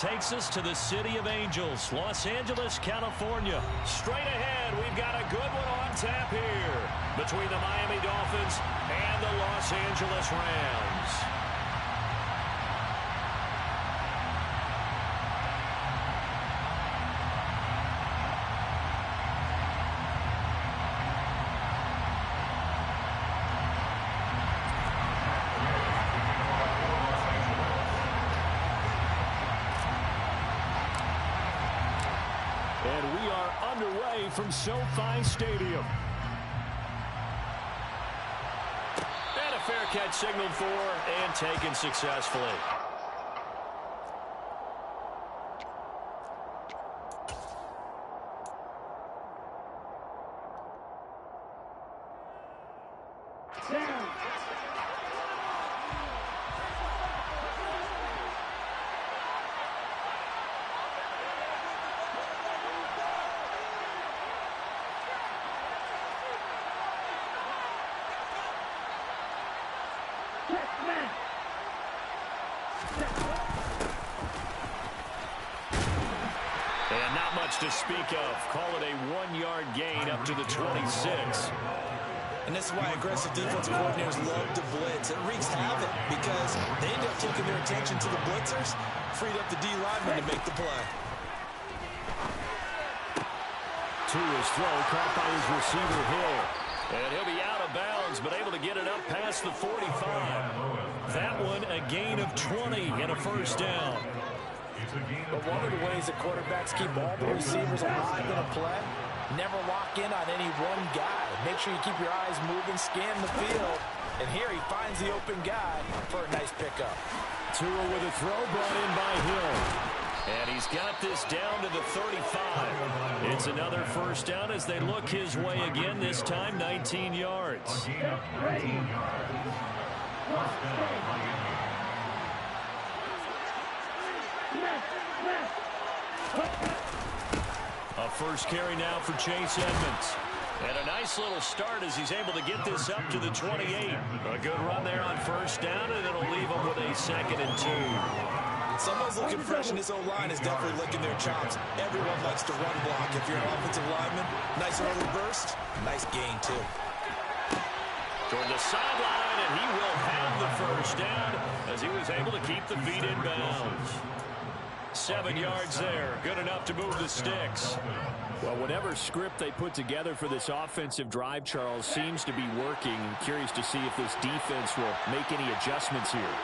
Takes us to the City of Angels, Los Angeles, California. Straight ahead, we've got a good one on tap here between the Miami Dolphins and the Los Angeles Rams. And we are underway from SoFi Stadium. And a fair catch signaled for and taken successfully. And not much to speak of. Call it a 1-yard gain up to the 26. And this is why aggressive defensive coordinators love to blitz. It wreaks havoc because they end up taking their attention to the blitzers, freed up the D lineman to make the play. To his throw, caught by his receiver Hill. And he'll be out of bounds, but able to get it up past the 45. That one, a gain of 20 and a first down. But one of the ways that quarterbacks keep all the receivers alive in a play, never lock in on any one guy. Make sure you keep your eyes moving, scan the field. And here he finds the open guy for a nice pickup. Tua with a throw brought in by Hill. And he's got this down to the 35. It's another first down as they look his way again, this time 19 yards. A first carry now for Chase Edmonds. And a nice little start as he's able to get this up to the 28. A good run there on first down, and it'll leave him with a 2nd and 2. Someone's looking fresh, and this O-line is definitely licking their chops. Everyone likes to run block. If you're an offensive lineman, nice early burst, nice gain, too. Toward the sideline, and he will have the first down as he was able to keep the feet in bounds. 7 yards there, good enough to move the sticks. Well, whatever script they put together for this offensive drive, Charles, seems to be working. I'm curious to see if this defense will make any adjustments here.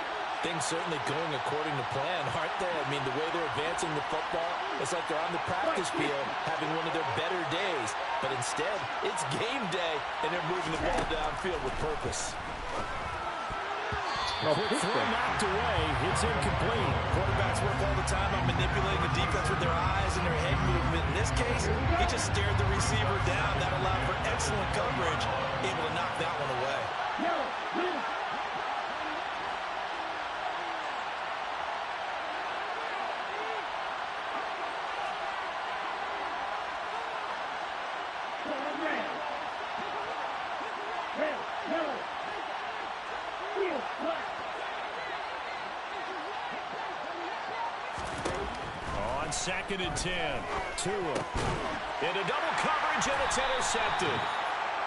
Things certainly going according to plan, aren't they? I mean, the way they're advancing the football, it's like they're on the practice field having one of their better days. But instead, it's game day, and they're moving the ball downfield with purpose. Quick throw knocked away. It's incomplete. Quarterbacks work all the time on manipulating the defense with their eyes and their head movement. In this case, he just stared the receiver down. That allowed for excellent coverage, able to knock that one away. On 2nd and 10, Tua into double coverage, and it's intercepted.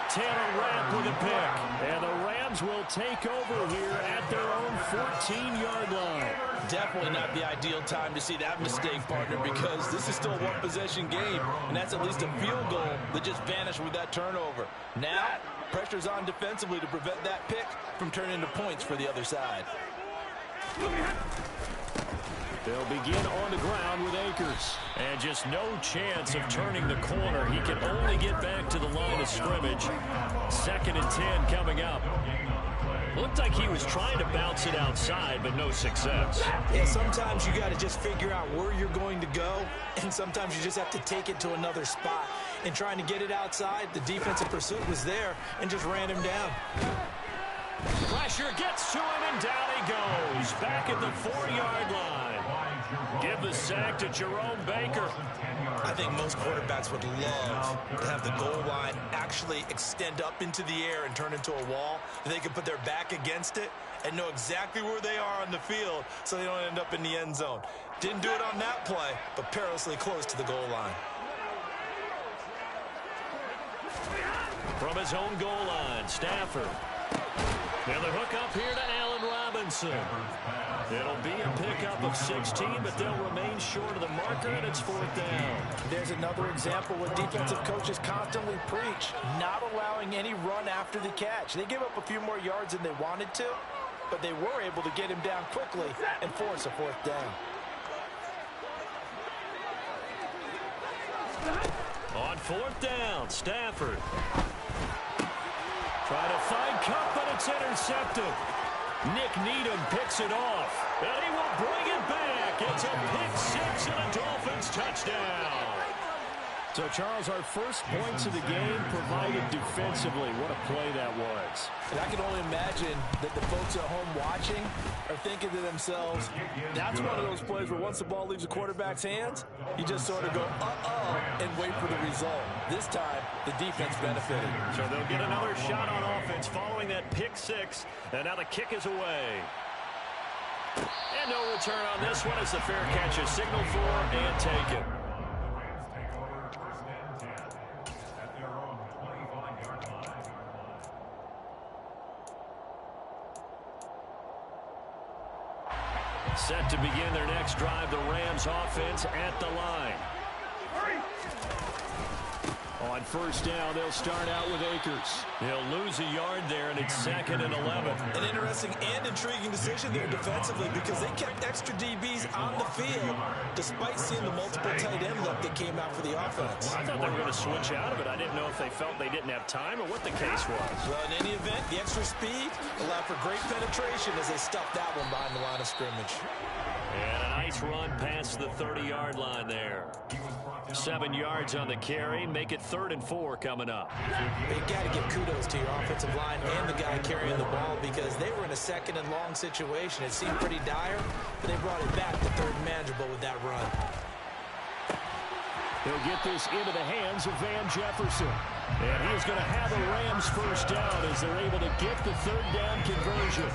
Taylor Rapp with a pick, and the Rams will take over here at their own 14-yard line. Definitely not the ideal time to see that mistake, partner, because this is still a one-possession game, and that's at least a field goal that just vanished with that turnover. Now, pressure's on defensively to prevent that pick from turning into points for the other side. They'll begin on the ground with Akers. And just no chance of turning the corner. He can only get back to the line of scrimmage. 2nd and 10 coming up. Looked like he was trying to bounce it outside, but no success. Yeah, sometimes you got to just figure out where you're going to go, and sometimes you just have to take it to another spot. And trying to get it outside, the defensive pursuit was there and just ran him down. Pressure gets to him, and down he goes. Back at the 4-yard line. Give the sack to Jerome Baker. I think most quarterbacks would love to have the goal line actually extend up into the air and turn into a wall. They could put their back against it and know exactly where they are on the field so they don't end up in the end zone. Didn't do it on that play, but perilously close to the goal line. From his own goal line, Stafford. And the hook up here to Allen Robinson. It'll be a pickup of 16, but they'll remain short of the marker, and it's 4th down. There's another example where defensive coaches constantly preach, not allowing any run after the catch. They gave up a few more yards than they wanted to, but they were able to get him down quickly and force a 4th down. On 4th down, Stafford. Try to find Kupp, but it's intercepted. Nick Needham picks it off, and he will bring it back. It's a pick 6 and a Dolphins touchdown. So, Charles, our first points of the game provided defensively. What a play that was. And I can only imagine that the folks at home watching are thinking to themselves, that's one of those plays where once the ball leaves the quarterback's hands, you just sort of go, and wait for the result. This time, the defense benefited. So they'll get another shot on offense following that pick 6, and now the kick is away. And no return on this one as the fair catch is signaled for and taken. Set to begin their next drive, the Rams offense at the line. On 1st down, they'll start out with Akers. He'll lose a yard there, and it's 2nd and 11. An interesting and intriguing decision there defensively because they kept extra DBs on the field despite seeing the multiple tight end look that came out for the offense. I thought they were going to switch out of it. I didn't know if they felt they didn't have time or what the case was. Well, in any event, the extra speed allowed for great penetration as they stuffed that one behind the line of scrimmage. And a nice run past the 30-yard line there. 7 yards on the carry. Make it 3rd and 4 coming up. You've got to give kudos to your offensive line and the guy carrying the ball because they were in a 2nd and long situation. It seemed pretty dire, but they brought it back to 3rd and manageable with that run. He'll get this into the hands of Van Jefferson. And he's going to have a Rams 1st down as they're able to get the 3rd down conversion.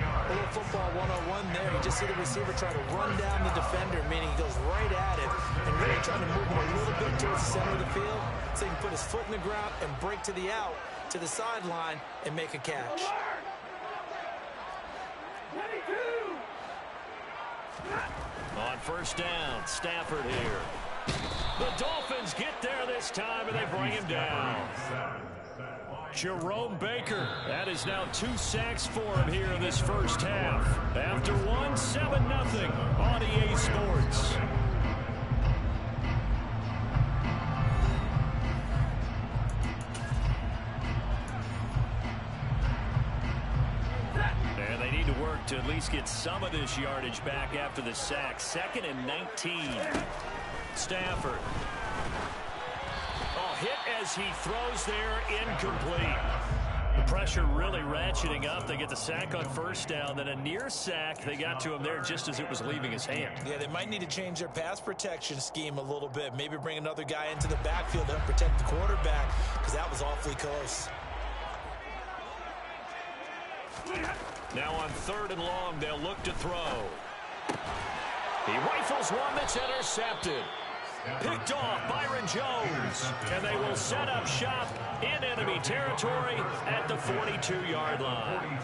A little football 101 there. You just see the receiver try to run down the defender, meaning he goes right at it and really trying to move him a little bit towards the center of the field so he can put his foot in the ground and break to the out, to the sideline, and make a catch. On 1st down, Stafford here. The Dolphins get there this time, and they bring him down. Jerome Baker, that is now 2 sacks for him here in this 1st half. After 7-0 on EA Sports. And they need to work to at least get some of this yardage back after the sack. 2nd and 19. Stafford. Hit as he throws there, incomplete. The pressure really ratcheting up. They get the sack on 1st down, then a near sack. They got to him there just as it was leaving his hand. Yeah, they might need to change their pass protection scheme a little bit. Maybe bring another guy into the backfield to help protect the quarterback because that was awfully close. Now on 3rd and long, they'll look to throw. He rifles one that's intercepted. Picked off Byron Jones, and they will set up shop in enemy territory at the 42-yard line.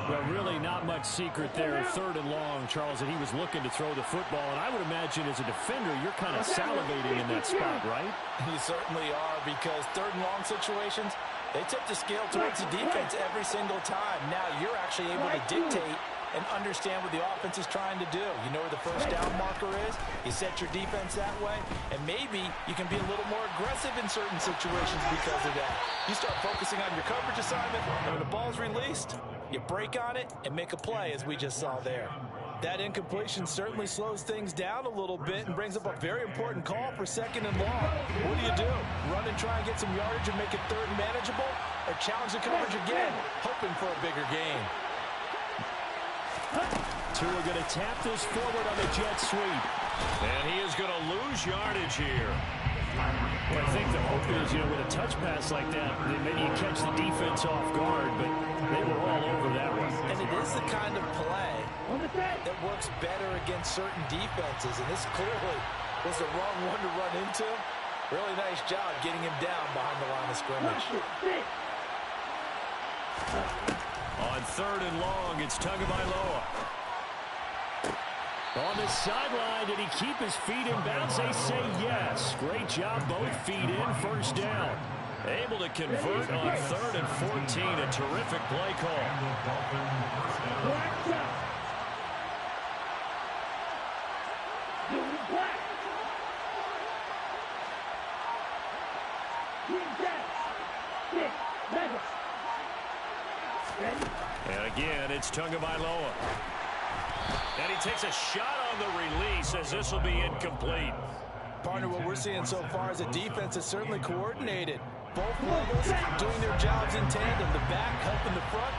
Well, really not much secret there. 3rd and long, Charles, that he was looking to throw the football. And I would imagine as a defender, you're kind of salivating in that spot, right? You certainly are because 3rd and long situations, they tip the scale towards the defense every single time. Now you're actually able to dictate and understand what the offense is trying to do. You know where the 1st down marker is. You set your defense that way, and maybe you can be a little more aggressive in certain situations because of that. You start focusing on your coverage assignment, and when the ball's released, you break on it and make a play, as we just saw there. That incompletion certainly slows things down a little bit and brings up a very important call for 2nd and long. What do? Run and try and get some yardage and make it 3rd and manageable, or challenge the coverage again, hoping for a bigger gain? Tua going to tap this forward on the jet sweep. And he is going to lose yardage here. Well, I think the hope is, with a touch pass like that, maybe you catch the defense off guard, but they were all over that one. And it is the kind of play that works better against certain defenses, and this clearly was the wrong one to run into. Really nice job getting him down behind the line of scrimmage. On 3rd and long, it's Tagovailoa. On the sideline, did he keep his feet in bounds? They say yes. Great job, both feet in, first down. Able to convert on 3rd and 14. A terrific play call. And again, it's Tagovailoa. And he takes a shot on the release as this will be incomplete. Partner, what we're seeing so far is a defense that's certainly coordinated. Both levels doing their jobs in tandem. The back helping the front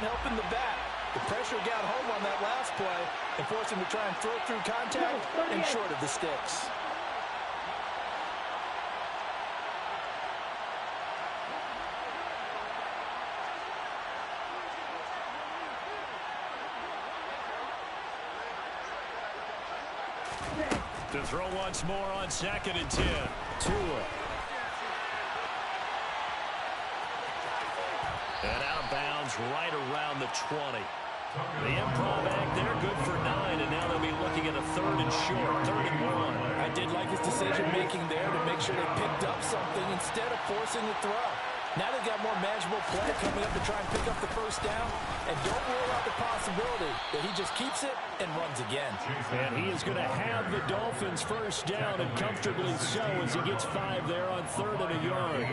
helping the back. The pressure got home on that last play and forced him to try and throw through contact and short of the sticks. To throw once more on 2nd and 10. Tua. And out of bounds right around the 20. The improv act there, good for 9, and now they'll be looking at a 3rd and short, 3rd and 1. I did like his decision-making there to make sure they picked up something instead of forcing the throw. Now they've got more manageable play coming up to try and pick up the first down. And don't rule out the possibility that he just keeps it and runs again. And he is going to have the Dolphins first down, and comfortably so, as he gets 5 there on 3rd and a yard.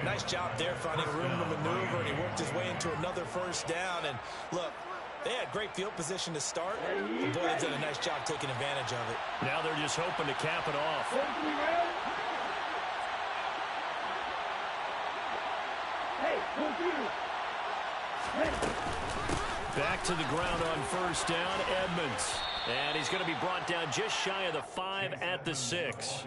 Nice job there finding room to maneuver, and he worked his way into another first down. And look, they had great field position to start. The boy has done a nice job taking advantage of it. Now they're just hoping to cap it off. Back to the ground on first down, Edmonds. And he's going to be brought down just shy of the 5 at the 6.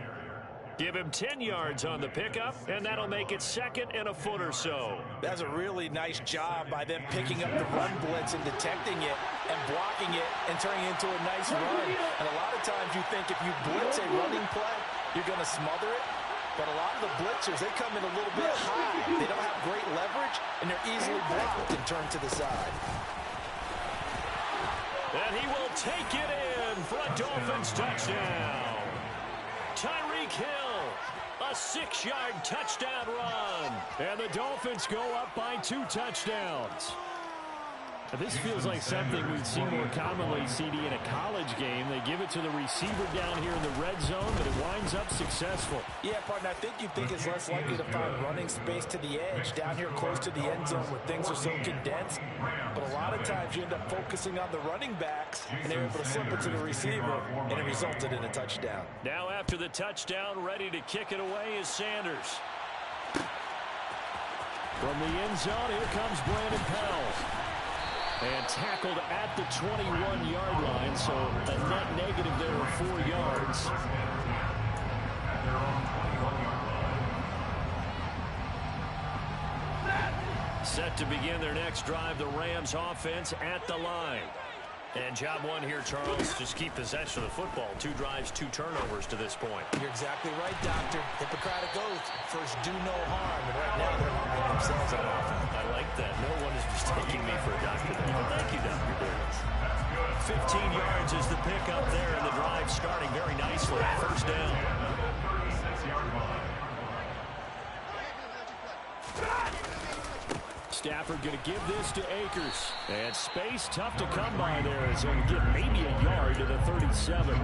Give him 10 yards on the pickup, and that'll make it 2nd and a foot or so. That's a really nice job by them picking up the run blitz and detecting it and blocking it and turning it into a nice run. And a lot of times you think if you blitz a running play, you're going to smother it. But a lot of the blitzers, they come in a little bit high. They don't have great leverage, and they're easily blocked and turned to the side. And he will take it in for a Dolphins touchdown. Tyreek Hill, a 6-yard touchdown run. And the Dolphins go up by 2 touchdowns. This feels like something we'd see more commonly, CD, in a college game. They give it to the receiver down here in the red zone, but it winds up successful. Yeah, partner, I think you think it's less likely to find running space to the edge down here close to the end zone where things are so condensed. But a lot of times you end up focusing on the running backs, and they're able to slip it to the receiver, and it resulted in a touchdown. Now after the touchdown, ready to kick it away is Sanders. From the end zone, here comes Brandon Powell. And tackled at the 21-yard line, so a net negative there of 4 yards. Set to begin their next drive, the Rams offense at the line. And job one here, Charles, just keep possession of the football. 2 drives, 2 turnovers to this point. You're exactly right, Doctor. Hippocratic oath. First, do no harm. And right now, they're harming themselves on offense. I like that. No one is mistaking me for a doctor. Thank you, Dr. Davis. 15 yards is the pickup there, and the drive starting very nicely. First down. Stafford going to give this to Akers. And space tough to come by there as he'll get maybe a yard to the 37.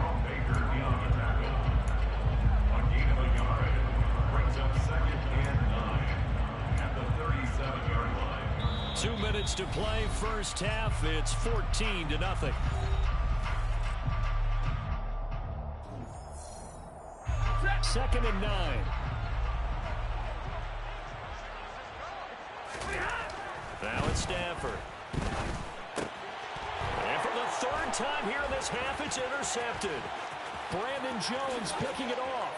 2 minutes to play, first half. It's 14-0. Second and 9. Now it's Stafford. And for the 3rd time here in this half, it's intercepted. Brandon Jones picking it off.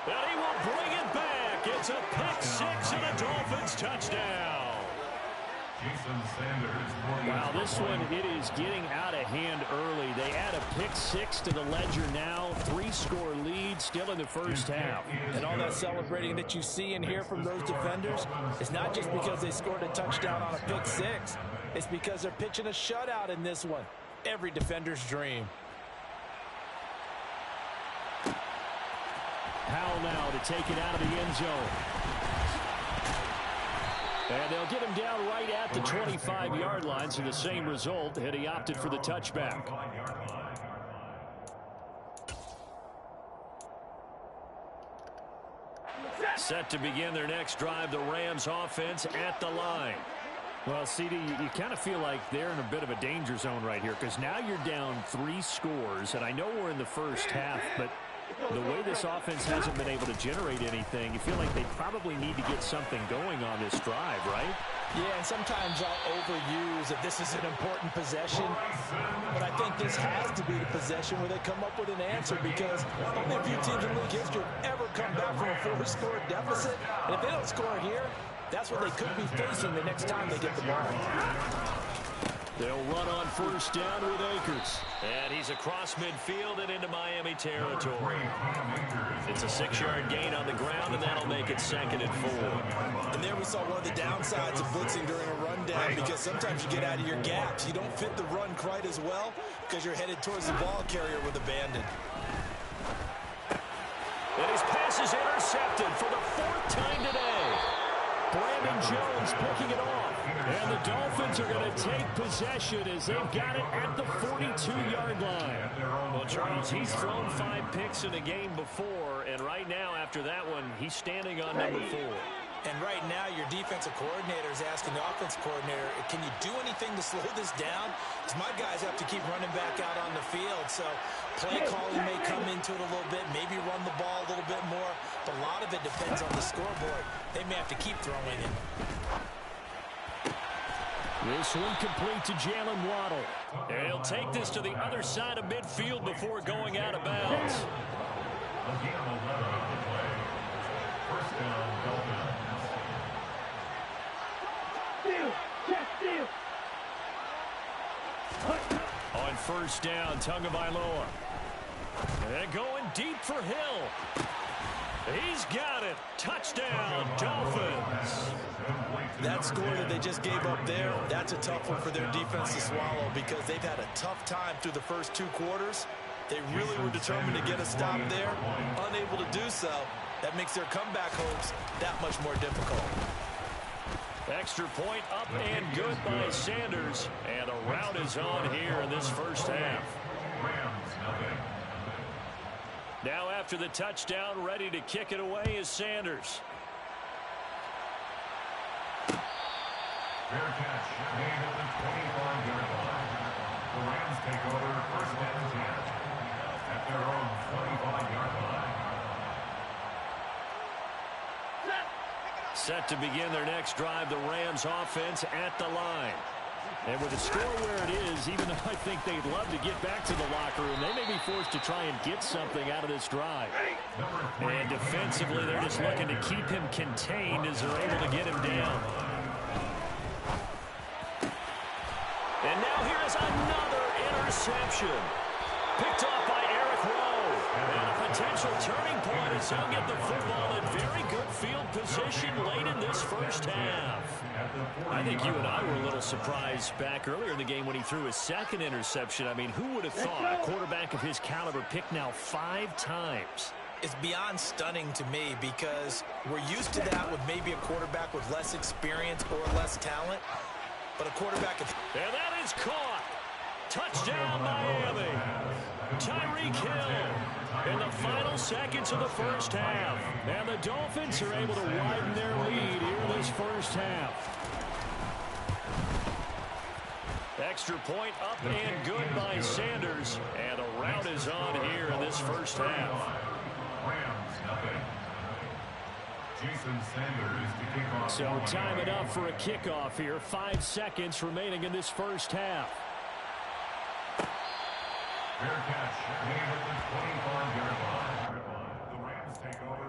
And he will bring it back. It's a pick six and a Dolphins touchdown. Wow, this one, it is getting out of hand early. They add a pick six to the ledger now. 3-score lead still in the first half. And all that celebrating that you see and hear from those defenders, it's not just because they scored a touchdown on a pick six. It's because they're pitching a shutout in this one. Every defender's dream. Powell now to take it out of the end zone. And they'll get him down right at the 25-yard line, so the same result, and he opted for the touchback. Set to begin their next drive, the Rams offense at the line. Well, CD, you kind of feel like they're in a bit of a danger zone right here, because now you're down 3 scores, and I know we're in the first half, but the way this offense hasn't been able to generate anything, you feel like they probably need to get something going on this drive, right? Yeah, and sometimes I'll overuse that this is an important possession, but I think this has to be the possession where they come up with an answer, because only a few teams in league history have ever come back from a 4-score deficit, and if they don't score here, that's what they could be facing the next time they get the ball. They'll run on first down with Akers. And he's across midfield and into Miami territory. It's a 6-yard gain on the ground, and that'll make it 2nd and 4. And there we saw one of the downsides of blitzing during a rundown, because sometimes you get out of your gaps. You don't fit the run quite as well because you're headed towards the ball carrier with abandon. And his pass is intercepted for the 4th time today. Brandon Jones picking it off. And the Dolphins are going to take possession as they've got it at the 42-yard line. Well, Charles, he's thrown 5 picks in a game before, and right now, after that one, he's standing on number 4. And right now, your defensive coordinator is asking the offense coordinator, can you do anything to slow this down? Because my guys have to keep running back out on the field. So play calling may come into it a little bit, maybe run the ball a little bit more. But a lot of it depends on the scoreboard. They may have to keep throwing it. This one complete to Jalen Waddle. And he'll take this to the other side of midfield before going out of bounds. On first down, Tagovailoa. And going deep for Hill. He's got it. Touchdown, Dolphins. That score that they just gave up there, that's a tough one for their defense to swallow, because they've had a tough time through the first 2 quarters. They really were determined to get a stop there. Unable to do so, that makes their comeback hopes that much more difficult. Extra point up and good by Sanders. And a rout is on here in this first half. Now after the touchdown, ready to kick it away is Sanders. Fair catch made at the 25-yard line. The Rams take over 1st and 10 at their own 25-yard line. Set to begin their next drive, the Rams offense at the line. And with the score where it is, even though I think they'd love to get back to the locker room, they may be forced to try and get something out of this drive. And defensively, they're just looking to keep him contained as they're able to get him down. And now here is another interception. Picked off by Eric Rowe. And a potential turning point as he'll get the football in very good field position late in this first half. I think you and I were a little surprised back earlier in the game when he threw his 2nd interception. I mean, who would have thought a quarterback of his caliber picked now 5 times? It's beyond stunning to me, because we're used to that with maybe a quarterback with less experience or less talent. But a quarterback... And that is caught. Touchdown, Miami. Tyreek Hill in the final seconds of the first half. And the Dolphins are able to widen their lead here in this first half. Extra point up and good by Sanders. And a rout is on here in this first half. So time it up for a kickoff here. 5 seconds remaining in this first half. Fair catch made at the 25-yard line. The Rams take over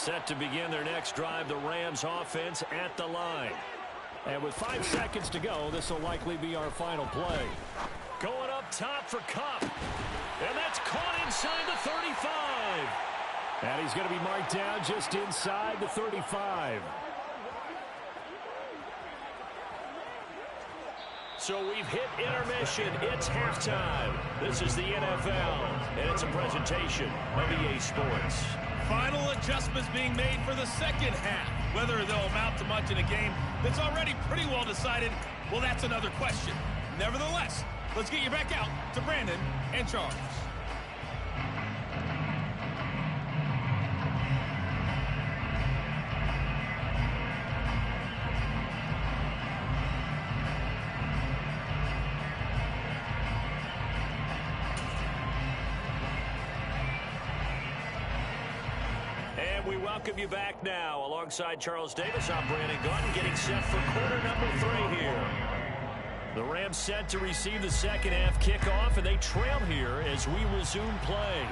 Set to begin their next drive, the Rams offense at the line. And with 5 seconds to go, this will likely be our final play. Going up top for Kupp. And that's caught inside the 35. And he's going to be marked down just inside the 35. So we've hit intermission. It's halftime. This is the NFL, and it's a presentation of EA Sports. Final adjustments being made for the second half. Whether they'll amount to much in a game that's already pretty well decided, well, that's another question. Nevertheless, let's get you back out to Brandon and Charles. We welcome you back now. Alongside Charles Davis, I'm Brandon Gaudin, getting set for quarter number 3 here. The Rams set to receive the second half kickoff, and they trail here as we resume play.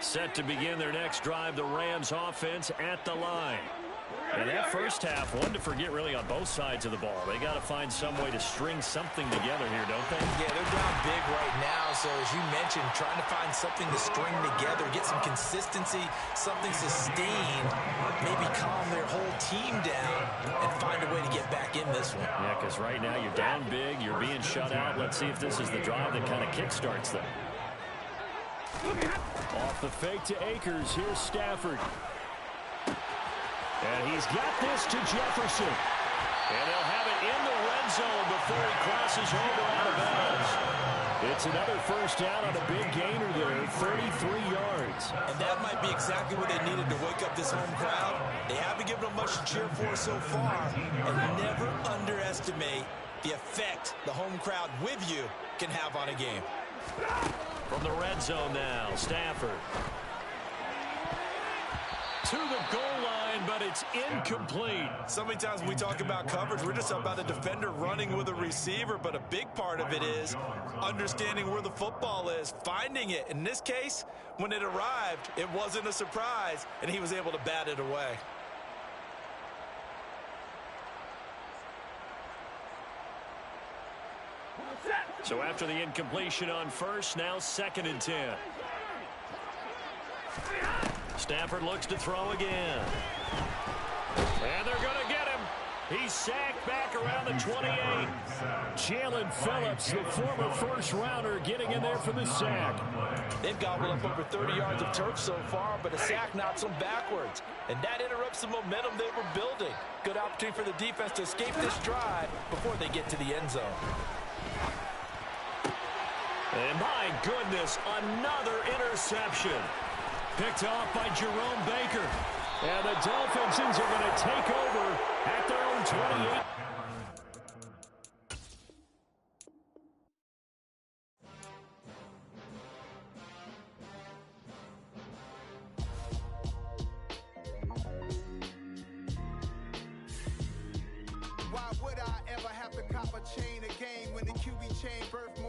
Set to begin their next drive, the Rams offense at the line. And that first half, one to forget really on both sides of the ball. They got to find some way to string something together here, don't they? Yeah, they're down big right now. So as you mentioned, trying to find something to string together, get some consistency, something sustained, maybe calm their whole team down and find a way to get back in this one. Yeah, because right now you're down big, you're being shut out. Let's see if this is the drive that kind of kickstarts them. Off the fake to Akers. Here's Stafford. And he's got this to Jefferson. And they'll have it in the red zone before he crosses over out of bounds. It's another first down on a big gainer there, 33 yards. And that might be exactly what they needed to wake up this home crowd. They haven't given them much to cheer for so far. And never underestimate the effect the home crowd with you can have on a game. From the red zone now, Stafford. To the goal line, but it's incomplete. So many times when we talk about coverage, we're just about a defender running with a receiver, but a big part of it is understanding where the football is, finding it. In this case, when it arrived, it wasn't a surprise, and he was able to bat it away. So after the incompletion on first, now 2nd and 10. Stafford looks to throw again. And they're going to get him. He's sacked back around the 28. Jalen Phillips, the former first-rounder, getting in there for the sack. They've gobbled up over 30 yards of turf so far, but a sack knocks them backwards. And that interrupts the momentum they were building. Good opportunity for the defense to escape this drive before they get to the end zone. And my goodness, another interception. Picked off by Jerome Baker. And the Dolphins are going to take over at their own 28.